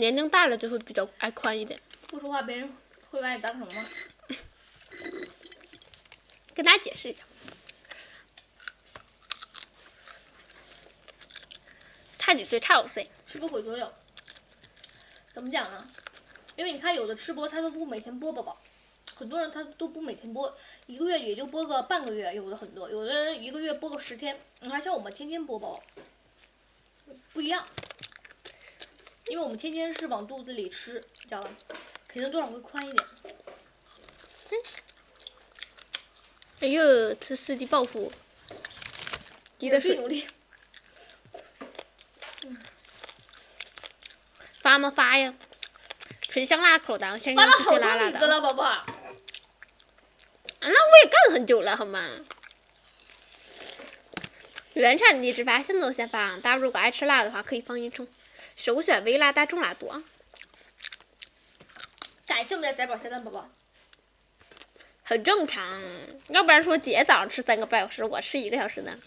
年龄大了就会比较爱宽一点。不说话别人会把你当成吗？跟大家解释一下，差几岁？差5岁。吃不毁所有。怎么讲呢？因为你看有的吃播他都不每天播宝宝，很多人他都不每天播，1个月也就播个半个月，有的很多，有的人1个月播个10天。你看像我们天天播宝宝，不一样，因为我们天天是往肚子里吃，知道吧？肯定多少会宽一点。哎呦，这司机报复，滴的水努力。发吗？发呀！纯香辣口的，香发了好多香脆脆辣辣的。米了，宝宝。那我也干很久了，好吗？原产地直发，现在先发。大家如果爱吃辣的话，可以放一称，首选微辣，大众辣多。感谢我们的仔宝下蛋宝宝。很正常，要不然说姐早上吃3个半小时，我吃1个小时呢。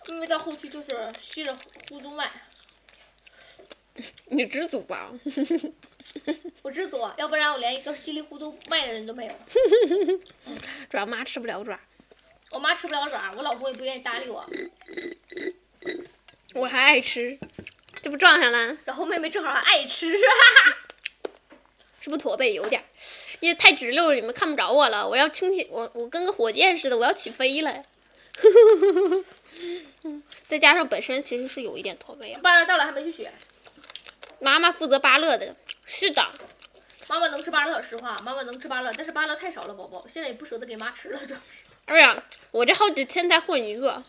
因为到后期就是吸着呼嘟卖。你知足吧？我知足，要不然我连一个稀里糊涂卖的人都没有。主要妈吃不了爪，我妈吃不了爪，我老公也不愿意搭理我。我还爱吃，这不撞上了？然后妹妹正好还爱吃，是不是驼背有点？因为太直溜了，你们看不着我了。我要轻起，我跟个火箭似的，我要起飞了。再加上本身其实是有一点驼背啊。芭乐到了还没去选。妈妈负责芭乐的，是的。妈妈能吃芭乐，实话，妈妈能吃芭乐，但是芭乐太少了，宝宝现在也不舍得给妈吃了，主要是。哎呀，我这好几天才混一个。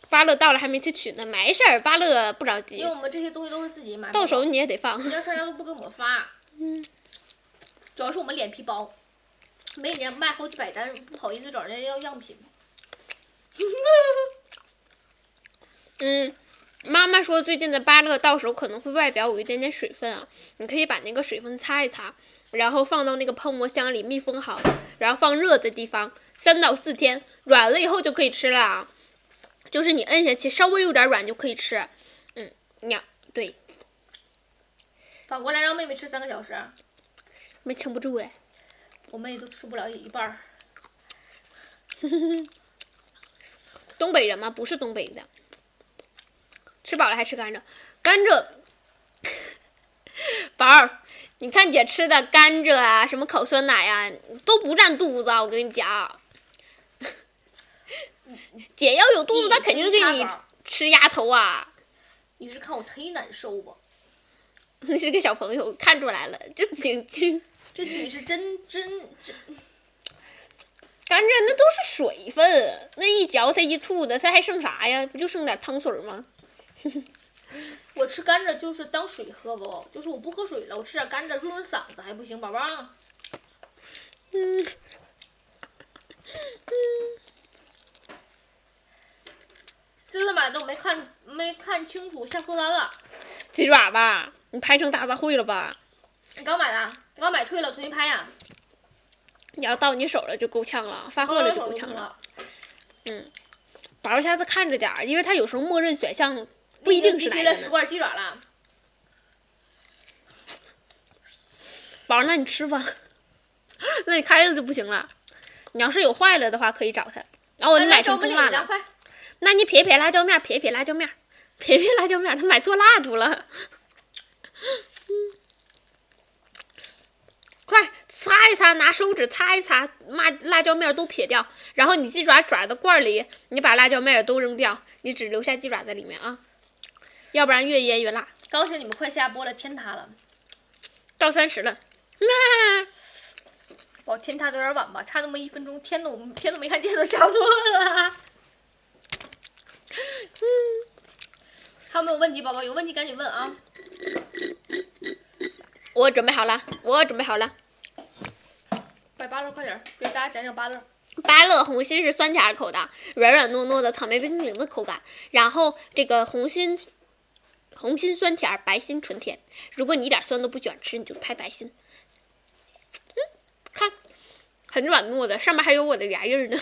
芭乐到了还没去取呢，没事儿，芭乐不着急。因为我们这些东西都是自己买。到手你也得放。人家商家都不给我们发。主要是我们脸皮薄，每年卖好几百单，不好意思找人家要样品。妈妈说最近的芭乐到手可能会外表有一点点水分啊，你可以把那个水分擦一擦，然后放到那个泡沫箱里密封好，然后放热的地方3到4天，软了以后就可以吃了啊。就是你摁下去稍微有点软就可以吃。对。反过来让妹妹吃3个小时。没撑不住哎。我妹都吃不了一半儿。东北人吗？不是东北的。吃饱了还吃甘蔗，甘蔗，宝儿，你看姐吃的甘蔗啊，什么烤酸奶呀、都不占肚子啊！我跟你讲，姐要有肚子，她肯定给你吃鸭头啊！你是看我忒难受吧？你是个小朋友，看出来了，这紧，这紧是真。甘蔗那都是水分，那一嚼它一吐的，它还剩啥呀？不就剩点汤水吗？我吃甘蔗就是当水喝不，就是我不喝水了，我吃点甘蔗润润嗓子还不行，宝宝。这次买的我没看清楚下货单了。鸡爪吧？你拍成大杂烩了吧？你刚买的？你刚买退了，重新拍呀。你要到你手了就够呛了，发货了就够呛了。宝宝下次看着点儿，因为它有时候默认选项不一定是哪个了10罐鸡爪了。宝儿，那你吃吧。那你开了就不行了。你要是有坏了的话，可以找他。然后你买成中辣的，那你撇辣椒面，撇辣椒面，他买错辣度了。快擦一擦，拿手指擦一擦，辣椒面都撇掉。然后你鸡爪爪到罐里，你把辣椒面都扔掉，你只留下鸡爪在里面啊，要不然越腌越辣。高兴你们快下播了，天塌了，到30了。宝天塌的有点晚吧，差那么1分钟，天都没看见都下播了。还有没有问题，宝宝？有问题赶紧问啊！我准备好了。摆芭乐快点，给大家讲讲芭乐。芭乐红心是酸甜口的，软软糯糯的草莓冰淇淋的口感。然后这个红心酸甜，白心纯甜。如果你一点酸都不喜欢吃，你就拍白心。看，很软糯的，上面还有我的牙印呢。